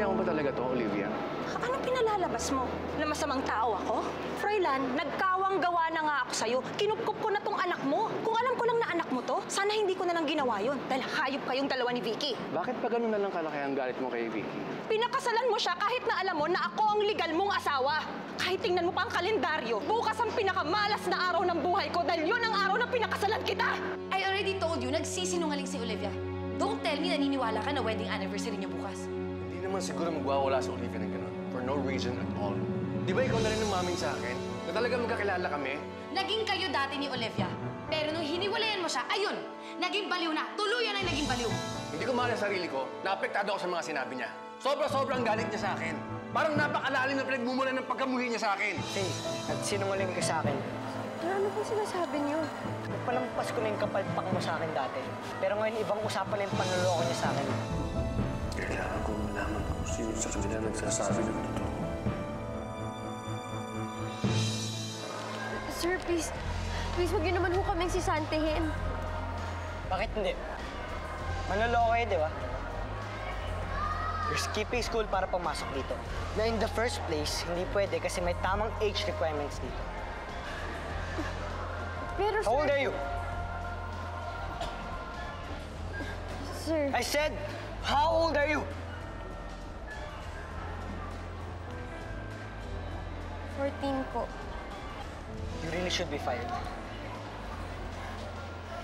Sinadya mo ba talaga to, Olivia? Anong pinalalabas mo? Na masamang tao ako? Froilan, nagkawang gawa na nga ako sa'yo. Kinupkup ko na tong anak mo. Kung alam ko lang na anak mo to, sana hindi ko na lang ginawa yun. Dahil hayop kayong dalawa ni Vicky. Bakit pa ganun na lang kalaki ang galit mo kay Vicky? Pinakasalan mo siya kahit na alam mo na ako ang legal mong asawa. Kahit tingnan mo pa ang kalendaryo, bukas ang pinakamalas na araw ng buhay ko dahil yun ang araw na pinakasalan kita! I already told you, nagsisinungaling si Olivia. Don't tell me naniniwala ka na wedding anniversary niya bukas. Hindi naman siguro magwawala si Olivia ng ganun. For no reason at all. Di ba ikaw na rin umamin sa akin na talaga magkakilala kami? Naging kayo dati ni Olivia. Pero nung hiniwalayan mo siya, ayun! Naging baliw na! Tuluyan ay naging baliw! Hindi ko mahal ang sarili ko, naapektado ako sa mga sinabi niya. Sobra-sobrang galit niya sa akin. Parang napakalalim na pinagmumulan ng pagkamuhi niya sa akin. Hey, nagsinungaling ka sa akin. Ano po sinasabi niyo? Nagpalampas ko na yung kapalpak mo sa akin dati. Pero ngayon, ibang usapan na yung panloloko niya sa akin. Kailangan kong malaman kung sino sa kanila nagsasabi ng totoo. Sir, please. Please, huwag niyo naman ho kaming sisantihin. Bakit hindi? Manloloko kayo, di ba? You're skipping school para pumasok dito. Na in the first place, hindi pwede kasi may tamang age requirements dito. Pero, sir... How old are you? Sir... I said, how old are you? 14 po. You really should be fired.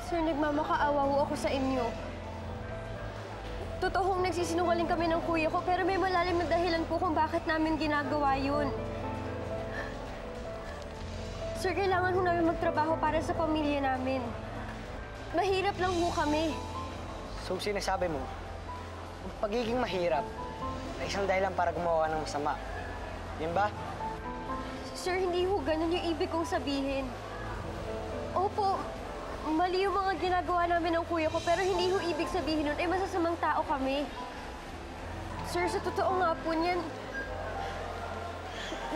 Sir, nagmamakaawa ho ako sa inyo. Totoong nagsisinungaling kami ng kuya ko, pero may malalim na dahilan po kung bakit namin ginagawa yun. Sir, kailangan ho namin magtrabaho para sa pamilya namin. Mahirap lang ho kami. So, sinasabi mo, ang pagiging mahirap ay isang dahilan para gumawa ng masama. Yun ba? Sir, hindi ho ganun yung ibig kong sabihin. Opo, mali yung mga ginagawa namin ng kuya ko, pero hindi ho ibig sabihin nun ay masasamang tao kami. Sir, sa totoo nga po niyan,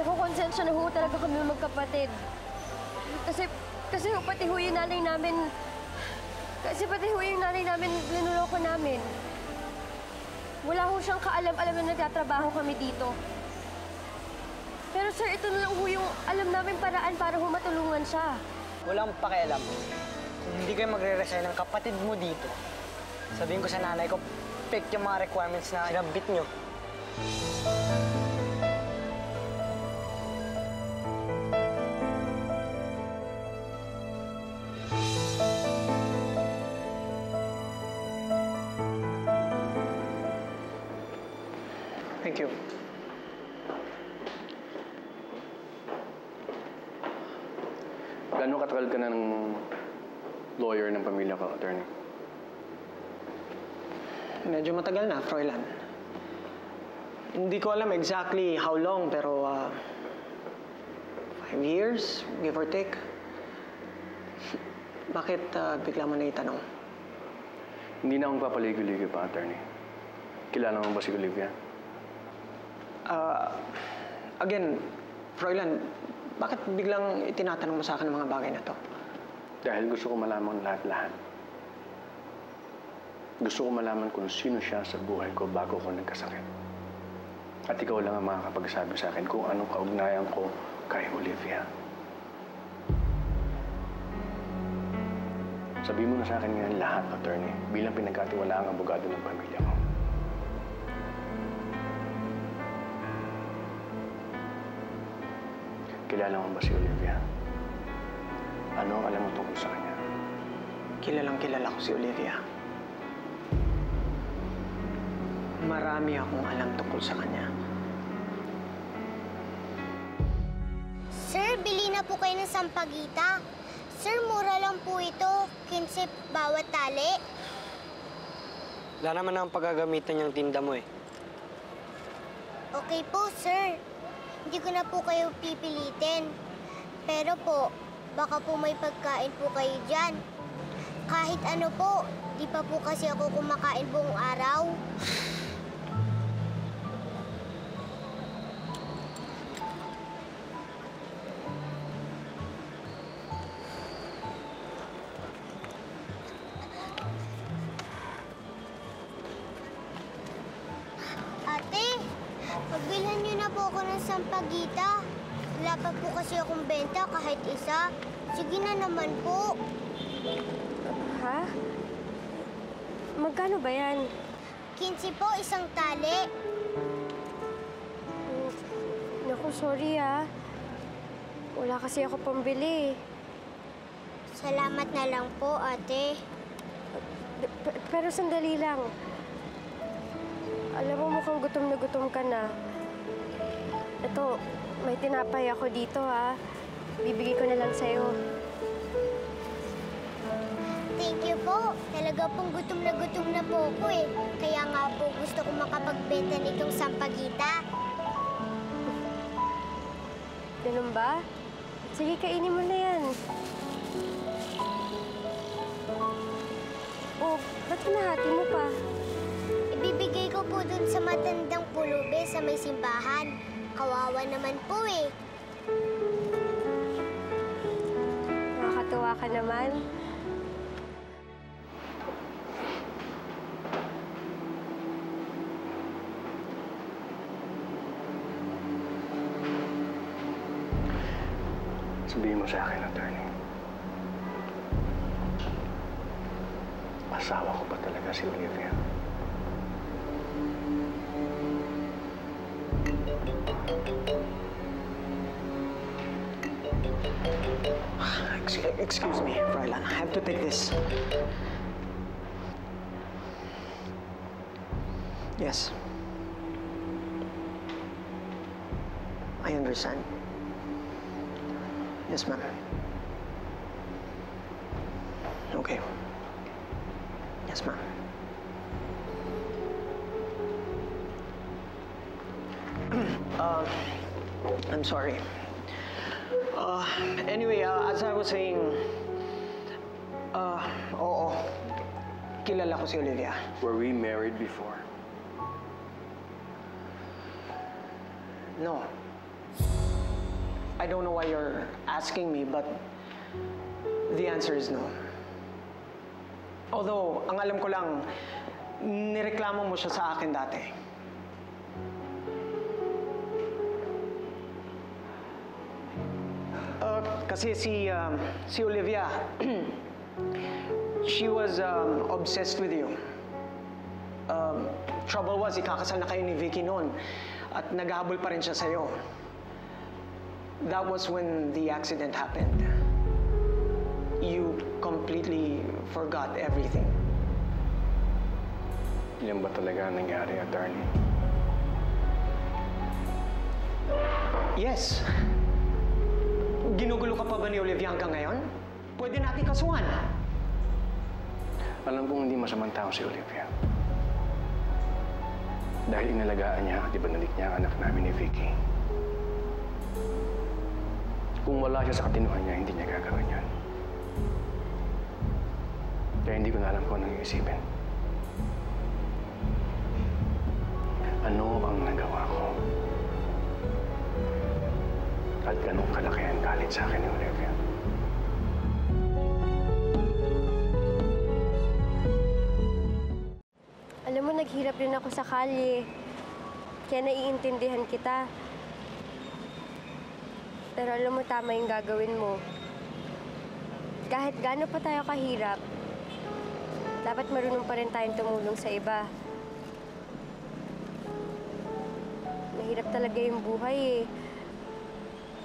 nakukonsensya na ho talaga kami magkapatid. Kasi ho, pati ho yung nanay namin, linuloko namin. Wala ho siyang kaalam-alam na nagtatrabaho kami dito. Pero sir, ito na lang ho yung alam namin paraan para ho matulungan siya. Walang pakialam. Kung hindi kayo magre-resign ng kapatid mo dito, sabihin ko sa nanay ko, pick yung mga requirements na sinabit nyo. Thank you. Gano'ng katagal ka na ng lawyer ng pamilya ko, attorney? Medyo matagal na, Froilan. Hindi ko alam exactly how long, pero 5 years, give or take. Bakit bigla mo na itanong? Hindi na akong papaligoy-ligoy pa, attorney. Kilala mo ba si Olivia? Again, Froilan, bakit biglang itinatanong mo sa akin ang mga bagay na to? Dahil gusto ko malaman lahat-lahat. Gusto ko malaman kung sino siya sa buhay ko bago ko nagkasakit. At ikaw lang ang makakapagsabi sa akin kung anong kaugnayan ko kay Olivia. Sabihin mo na sa akin ngayon lahat, attorney, bilang pinagkatiwalaang abogado ng pamilya ko. Kilala mo ba si Olivia? Ano ang alam mo tungkol sa kanya? Kilalang kilala ko si Olivia. Marami akong alam tungkol sa kanya. Sir, bili na po kayo ng sampagita. Sir, mura lang po ito. 15 bawat tali. Wala naman ang paggagamitan yung tinda mo eh. Okay po, sir. Hindi ko na po kayo pipilitin. Pero po, baka po may pagkain po kayo dyan. Kahit ano po, di pa po kasi ako kumakain buong araw. Ate, ng sampagita. Wala pa po kasi akong benta kahit isa. Sige na naman po. Ha? Magkano ba yan? 15 po, isang tali. Naku, sorry Wala kasi ako pambili. Salamat na lang po, ate. Pero sandali lang. Alam mo, mukhang gutom na gutom ka na. Ito, may tinapay ako dito, Bibigay ko na lang sa'yo. Thank you po. Talaga pong gutom na po ako eh. Kaya nga po gusto ko makapagbenta nitong sampagita. Ganun ba? Sige, kainin mo na yan. Oh, ba't hinahati mo pa? Ibibigay ko po dun sa matandang pulubi sa may simbahan. Kawawa naman po eh. Nakakatuwa ka naman. Sabihin mo sa akin, attorney. Asawa ko ba talaga si Olivia? Excuse me, Fräulein. I have to take this. Yes. I understand. Yes, ma'am. Okay. Yes, ma'am. I'm sorry. Anyway, as I was saying, oo, kilala ko si Olivia. Were we married before? No. I don't know why you're asking me, but the answer is no. Although, ang alam ko lang, nireklamo mo siya sa akin dati. Kasi si Olivia, she was obsessed with you. Trouble was, ikakasal na kayo ni Vicky noon at naghahabol pa rin siya sa'yo. That was when the accident happened. You completely forgot everything. Yan ba talaga ang nangyari, attorney? Yes. Ginugulo ka pa ba ni Olivia hanggang ngayon? Pwede natin kasuhan. Alam kong hindi masamang tao si Olivia. Dahil inalagaan niya at ibinalik niya ang anak namin ni Vicky. Kung wala siya sa katinuhan niya, hindi niya gagawin yan. Kaya hindi ko na alam kung anong iisipin. Ano ang nagawa ko? At ganong kalaki ang galit sa akin ni Olivia. Alam mo, naghirap rin ako sa kalye. Kaya naiintindihan kita. Pero alam mo, tama yung gagawin mo. Kahit gaano pa tayo kahirap, dapat marunong pa rin tayong tumulong sa iba. Mahirap talaga yung buhay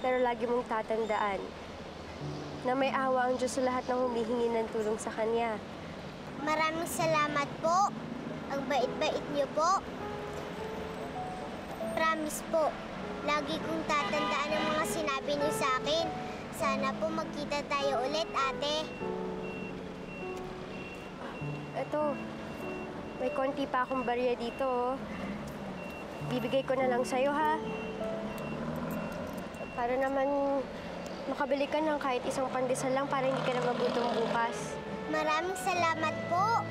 Pero lagi mong tatandaan na may awa ang Diyos sa lahat ng humihingi ng tulong sa Kanya. Maraming salamat po. Ang bait-bait niyo po. Promise po, lagi kong tatandaan ang mga sinabi niyo sa akin. Sana po magkita tayo ulit, ate. Eto, may konti pa akong barya dito. Bibigay ko na lang sa'yo, ha? Para naman makabili ka ng kahit isang pandesal lang para hindi ka na magutom bukas. Maraming salamat po.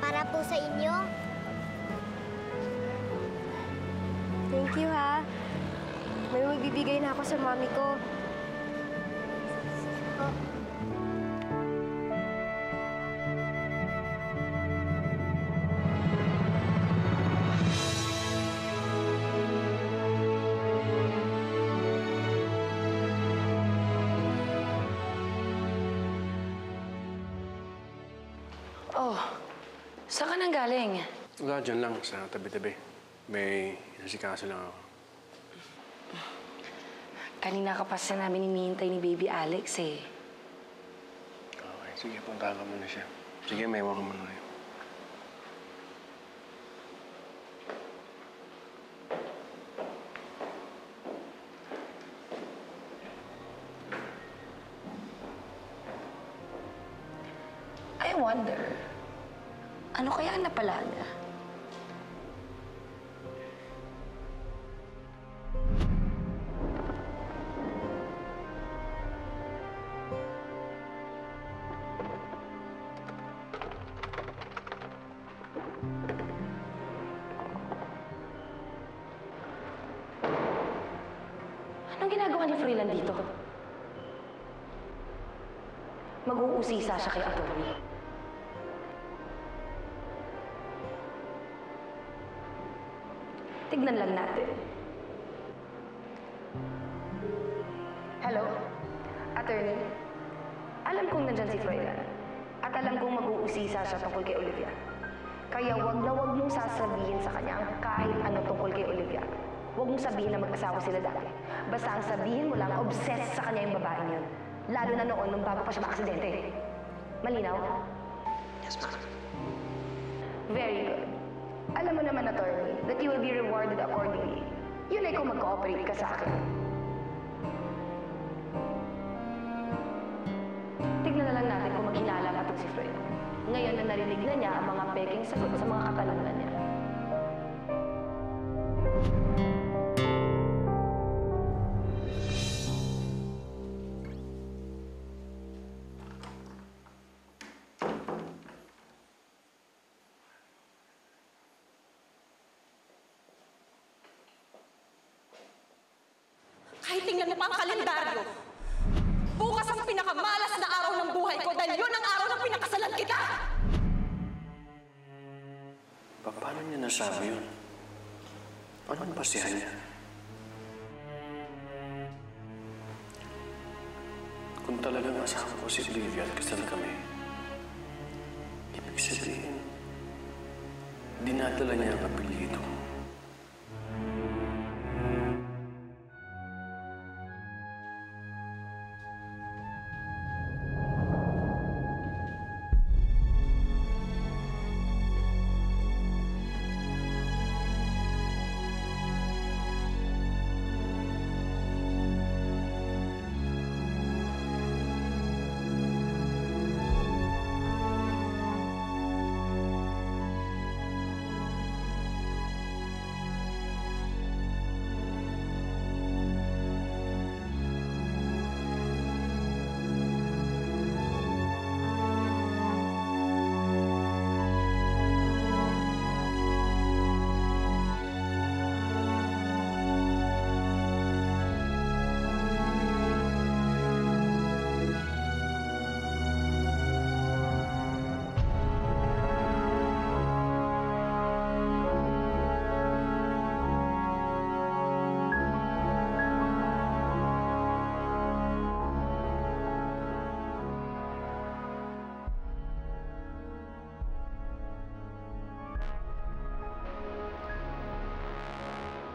Para po sa inyo. Thank you, ha? May magbibigay na ako sa mami ko. Oh, saan ka nang galing? Wala, dyan lang sa tabi-tabi. May nasikaso lang ako. Kanina ka pa sa namin hinihintay ni Baby Alex eh. Okay, sige, punta ka muna siya. Sige, may ewan ka muna kayo. I wonder, ano kaya ang napala niya? Anong ginagawa ni Freeland dito? Mag-uusisa siya kay attorney. Tignan lang natin. Hello? Attorney? Alam kong nandyan si Freeland. At alam kong mag-uusisa siya tungkol kay Olivia. Kaya wag na wag mong sasabihin sa kanya ang kahit ano tungkol kay Olivia. Huwag mong sabihin na mag-asawa sila dati. Basta ang sabihin mo lang, obsessed sa kanya yung babaeng yun. Lalo na noon, nung bago pa siya maaksidente. Malinaw? Yes, ma'am. Very good. Alam mo naman, attorney, that you will be rewarded accordingly. Yun ay kung mag-cooperate ka sa akin. Tignan na lang natin kung maghinala pa itong si Fred. Ngayon na narinig na niya ang mga peking sagot sa mga katanungan niya. Kahit tingnan mo pa ang kalendaryo. Bukas ang pinakamalas na araw ng buhay ko dahil yun ang araw ng pinakasalan kita! Paano niya nasabi yun? Anong basihan niya? Kung talagang asawa ko si Olivia at kasal kami, ibig sabihin, dinadala niya ang apelyido.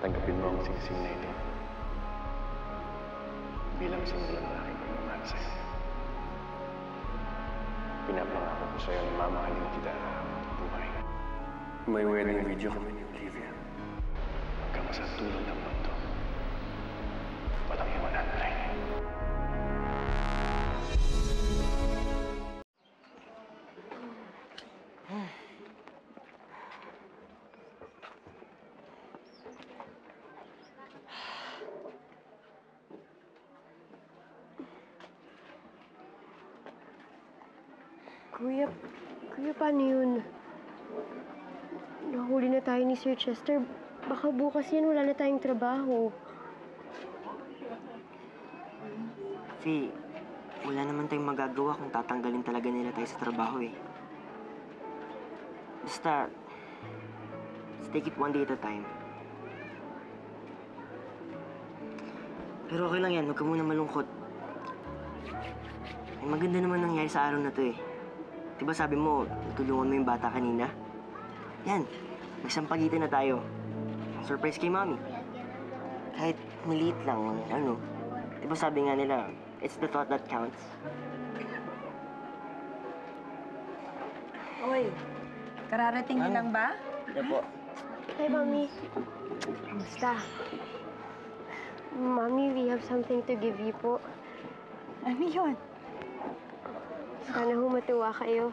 Tanggapin mo ang singsing na ito bilang simbolo ng aking pagmamahal sa'yo. Pinapangako ko sa'yo na mamahalin kita habang buhay. May wedding video kami ni Olivia. Hanggang sa dulo ng mundo. Walang iwanan rin. Kuya, paano yun? Nahuli na tayo ni Sir Chester. Baka bukas yan wala na tayong trabaho. Fi, wala naman tayong magagawa kung tatanggalin talaga nila tayo sa trabaho eh. Basta, let's take it one day at a time. Pero okay lang yan, huwag ka muna malungkot. Ay, maganda naman nangyari sa araw na to eh. Diba sabi mo, tulungan mo yung bata kanina? Yan, nagsampagitan na tayo. Surprise kay Mami. Kahit maliit lang, ano. Diba sabi nga nila, it's the thought that counts. Oy, kararating niyo lang ba? Ito po. Hi, Mami. Kamusta? Mami, we have something to give you po. Ano yun? Sana humatuwa kayo.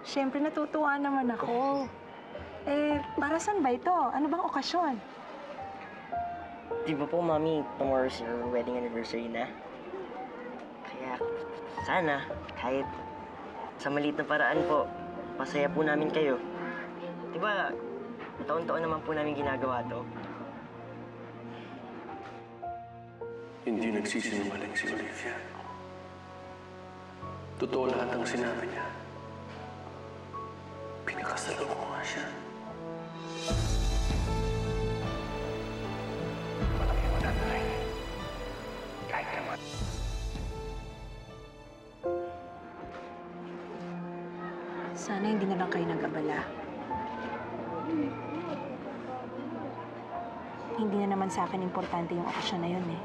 Siyempre natutuwa naman ako. Para saan ba ito? Ano bang okasyon? Di ba po, Mami, tomorrow's your wedding anniversary na? Kaya, sana, kahit sa maliit na paraan po, masaya po namin kayo. Di ba, taon-taon naman po namin ginagawa to. Hindi nagsisinungaling si Olivia. Totoo lahat ang sinabi niya. Pinakasalo ko nga siya. Walang iwanan na rin. Kahit naman. Sana hindi na lang kayo nag-abala. Hindi na naman sa akin importante yung okasyon na yun eh.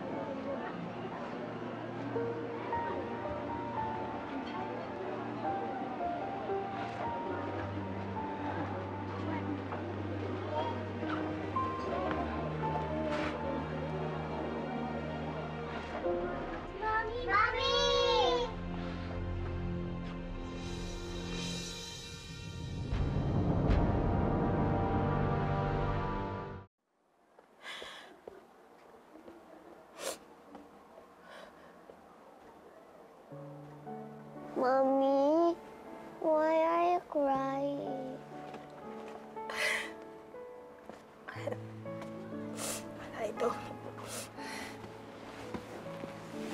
Mami! Mommy, why are you crying? Ay, ito.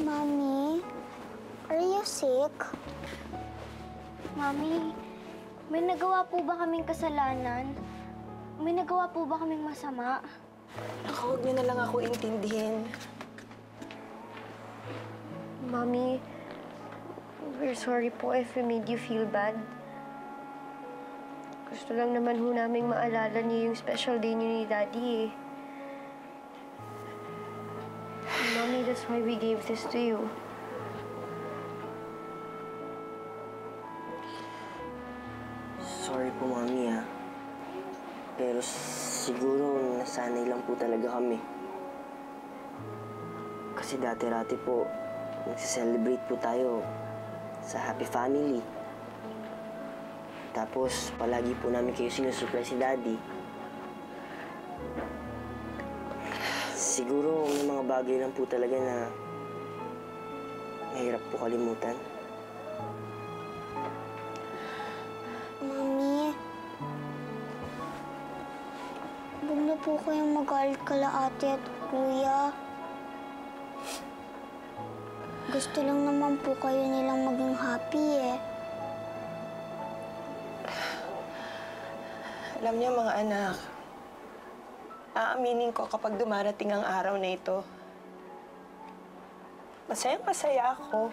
Mommy, are you sick? Mommy, may nagawa po ba kaming kasalanan? May nagawa po ba kaming masama? Huwag niyo na lang ako intindihin. Mami, we're sorry po if we made you feel bad. Gusto lang naman ho naming maalala niyo yung special day niyo ni Daddy eh. Mami, that's why we gave this to you. Sorry po, Mami, ha. Pero siguro nasanay lang po talaga kami. Kasi dati-rati po, nagsi-celebrate po tayo sa Happy Family. Tapos, palagi po namin kayo sinusurprise si Daddy. Siguro may mga bagay lang po talaga na mahirap po kalimutan. Mami, huwag na po kayong magalit kala ate at kuya. Gusto lang naman po kayo nilang maging happy eh. Alam niyo, mga anak, aaminin ko kapag dumarating ang araw na ito. Masayang-masaya ako.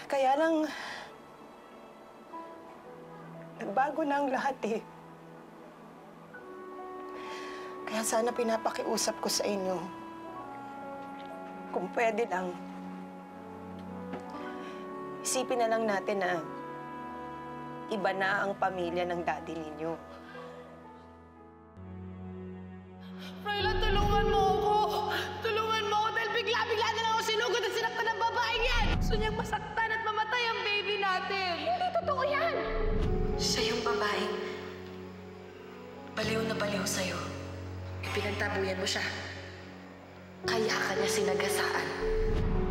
Kaya lang, nagbago na ang lahat eh. Kaya sana pinapakiusap ko sa inyo. Kung pwede lang, isipin na lang natin na iba na ang pamilya ng daddy ninyo. Froilan, tulungan mo ako! Tulungan mo ako dahil bigla-bigla na lang ako sinugod at sinaktan ng babaeng yan! Gusto niyang masaktan at mamatay ang baby natin! Hindi totoo yan! Siya yung babaeng baliw na baliw sa'yo. Pinagtabuyan mo siya. Kaya ka niya sinagasaan.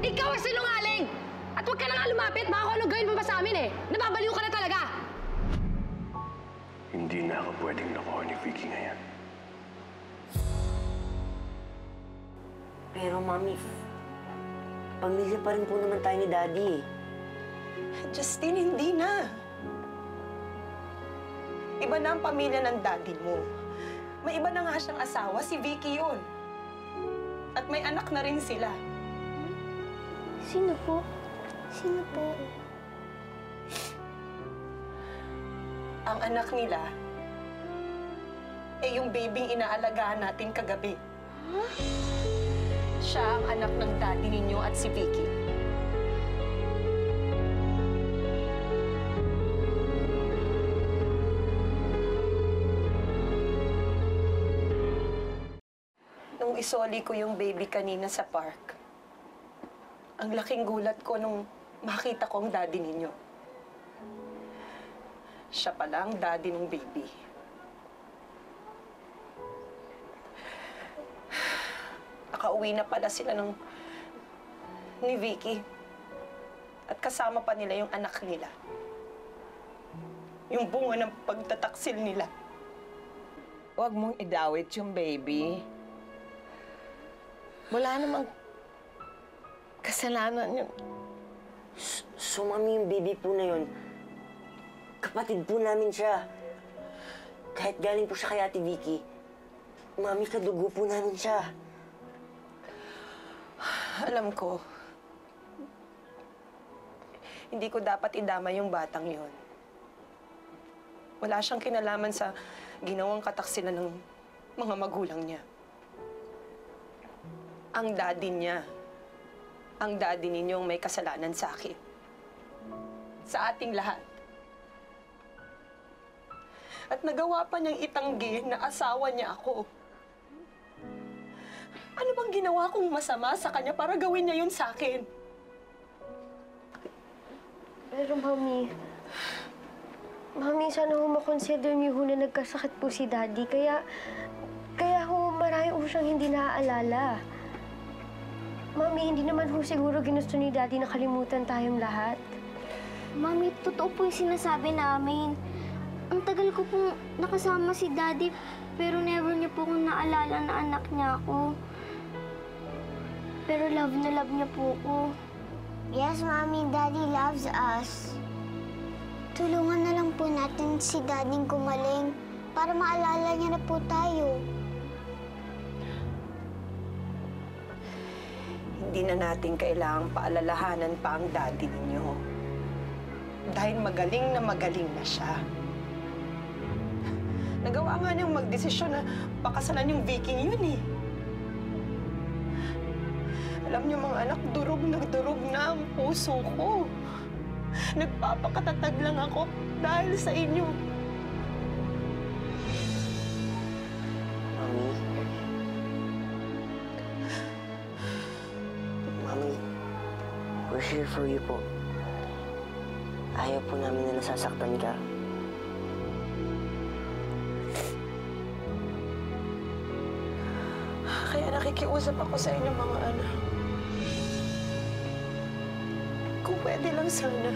Ikaw ang sinungaling! At huwag ka na nga lumapit! Baka kung anong gawin mo pa sa amin eh! Nababaliw ka na talaga! Hindi na ako pwedeng nakuha ni Vicky ngayon. Pero, Mami, pamilya pa rin po naman tayo ni Daddy. Justin, hindi na. Iba na ang pamilya ng daddy mo. May iba na nga siyang asawa, si Vicky yun. At may anak na rin sila. Sino po? Sino po? ang anak nila, eh yung babyng inaalagaan natin kagabi. Huh? Siya ang anak ng daddy ninyo at si Vicky. Nung isoli ko yung baby kanina sa park, ang laking gulat ko nung makita ko ang daddy ninyo. Siya pala ang daddy ng baby. Nakauwi na pala sila ni Vicky. At kasama pa nila yung anak nila. Yung bunga ng pagtataksil nila. Huwag mong idawit yung baby. Wala namang kasalanan yun. So, Mami, yung baby po na yun, kapatid po namin siya. Kahit galing po siya kay Ate Vicky, Mami, kadugo po namin siya. Alam ko, hindi ko dapat idama yung batang yon. Wala siyang kinalaman sa ginawang kataksilan ng mga magulang niya. Ang daddy niya, ang daddy ninyong may kasalanan sa akin. Sa ating lahat. At nagawa pa niyang itanggi na asawa niya ako. Ano bang ginawa kong masama sa kanya para gawin niya yun sa akin? Pero, Mami, sana ho makonsider niyo ho na nagkasakit po si Daddy. Kaya ho marami ho siyang hindi naaalala. Mami, hindi naman ho siguro ginusto ni Daddy na kalimutan tayong lahat. Mami, totoo po yung sinasabi namin. Ang tagal ko pong nakasama si Daddy, pero never niya po akong naalala na anak niya ako. Pero love na love niya po ko. Yes, Mami, Daddy loves us. Tulungan na lang po natin si Daddy gumaling para maalala niya na po tayo. Hindi na natin kailangang paalalahanan pa ang daddy ninyo. Dahil magaling na siya. Nagawa nga niyang magdesisyon na pakasalan yung Viking yun eh. Alam niyo mga anak, durog na ang puso ko. Nagpapakatatag lang ako dahil sa inyo. Mami, we're here for you po. Ayaw po namin na nasasaktan ka. Kaya nakikiusap ako sa inyo mga anak. Kung pwede lang sana,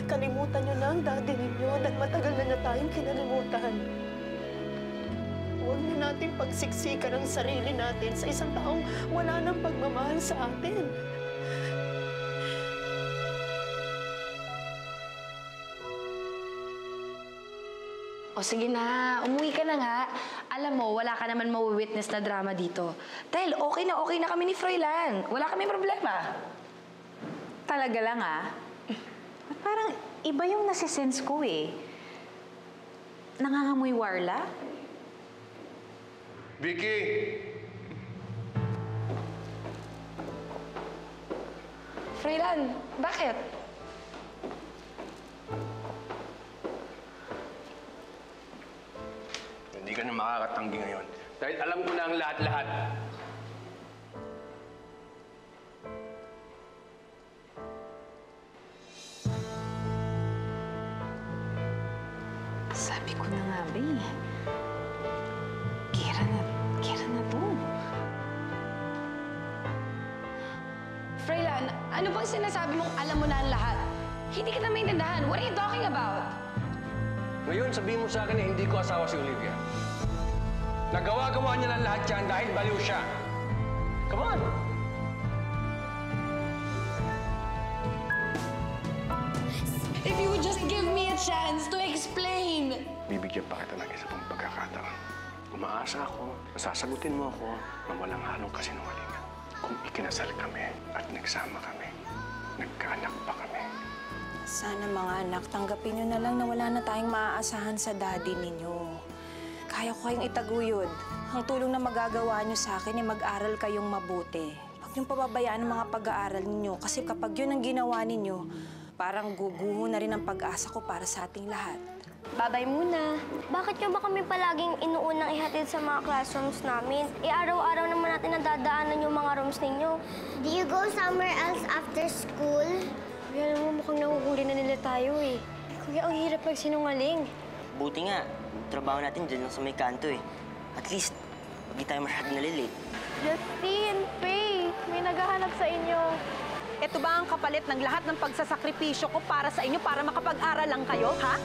kalimutan niyo na ang daddy ninyo dahil matagal na niya tayong kinalimutan. Huwag na natin pagsiksikan ang sarili natin sa isang taong wala nang pagmamahal sa atin. O sige na, umuwi ka na nga. Alam mo, wala ka naman mawi-witness na drama dito. Dahil okay na kami ni Froilan. Wala kaming problema. Talaga lang At parang iba yung nasisense ko eh. Nangangamoy warla? Vicky! Froilan, bakit? Hindi ka na makakatanggi ngayon. Dahil alam ko na ang lahat-lahat. Sabi ko na nga ba eh. Kira na to. Froilan, ano bang sinasabi mong alam mo na ang lahat? Hindi kita maintindihan. What are you talking about? Ngayon, sabihin mo sa akin na hindi ko asawa si Olivia. Nagawa-gawa niya lang lahat yan dahil baliw siya. Come on! If you would just give me a chance to explain. Bibigyan pa kita ng isa pang pagkakataon. Umaasa ako, sasagutin mo ako na walang halong kasinungalingan. Kung ikinasal kami at nagsama kami, nagkaanak pa kami, Sana mga anak, tanggapin nyo na lang na wala na tayong maaasahan sa daddy ninyo. Kaya ko kayong itaguyod. Ang tulong na magagawa nyo sa akin ay mag-aral kayong mabuti. Huwag niyong pababayaan ang mga pag-aaral ninyo kasi kapag yun ang ginawa ninyo, parang guguho na rin ang pag-asa ko para sa ating lahat. Babay muna. Bakit nyo ba kami palaging inuunang ihatid sa mga classrooms namin? Araw-araw naman natin nadadaanan yung mga rooms ninyo. Do you go somewhere else after school? Kuya, alam mo, mukhang nahuhuli na nila tayo eh. Kuya, ang hirap magsinungaling. Buti nga, trabaho natin dyan lang sa may kanto eh. At least, hindi tayo masyado nalilate. Justine, Faye, may naghahanap sa inyo. Ito ba ang kapalit ng lahat ng pagsasakripisyo ko para sa inyo para makapag-aral lang kayo, ha?